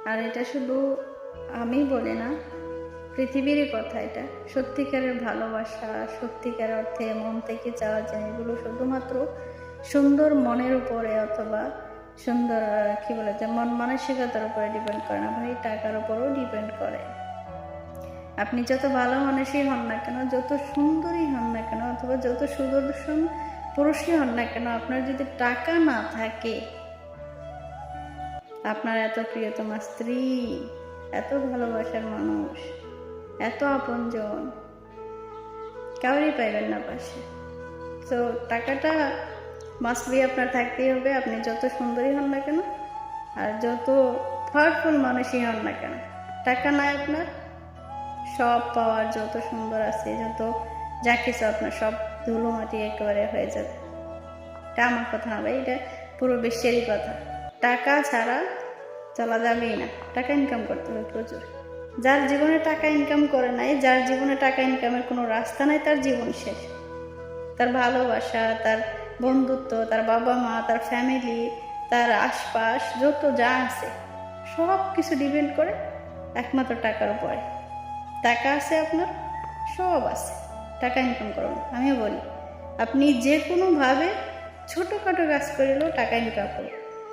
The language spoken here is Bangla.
আর এটা শুধু আমি বলি না, পৃথিবীরই কথা। এটা সত্যিকারের ভালোবাসা, সত্যিকার অর্থে মন থেকে চাওয়া যায়, এগুলো শুধুমাত্র সুন্দর মনের উপরে অথবা সুন্দর কি বলে যে মন মানসিকতার উপরে ডিপেন্ড করে না ভাই, টাকার উপরেও ডিপেন্ড করে। আপনি যত ভালো মানুষই হন না কেন, যত সুন্দরই হন না কেন, অথবা যত সুদর্শন পুরুষই হন না কেন, আপনার যদি টাকা না থাকে, আপনার এত প্রিয়তমা স্ত্রী, এত ভালোবাসার মানুষ, এত আপনজন কাউরই পাইবেন না পাশে। তো টাকাটা মাস্ট বি আপনার থাকতেই হবে, আপনি যত সুন্দরী হন না কেন আর যত পাওয়ারফুল মানুষই হন না কেন। টাকা নাই আপনার, সব পাওয়ার যত সুন্দর আছে, যত যা কিছু আপনার সব ধুলো মাটি একেবারে হয়ে যাবে। এটা আমার কথা না ভাই, এটা পুরো বিশ্বেরই কথা। টাকা ছাড়া চলা যাবেই না, টাকা ইনকাম করতে হবে প্রচুর। যার জীবনে টাকা ইনকাম করে নাই, যার জীবনে টাকা ইনকামের কোনো রাস্তা নাই, তার জীবন শেষ। তার ভালোবাসা, তার বন্ধুত্ব, তার বাবা মা, তার ফ্যামিলি, তার আশপাশ যত যা আছে সব কিছু ডিপেন্ড করে একমাত্র টাকার উপরে। টাকা আছে আপনার, সব আছে, টাকা ইনকাম করুন। আমিও বলি আপনি যে কোনোভাবে ছোটোখাটো কাজ করিলেও টাকা ইনকাম করুন।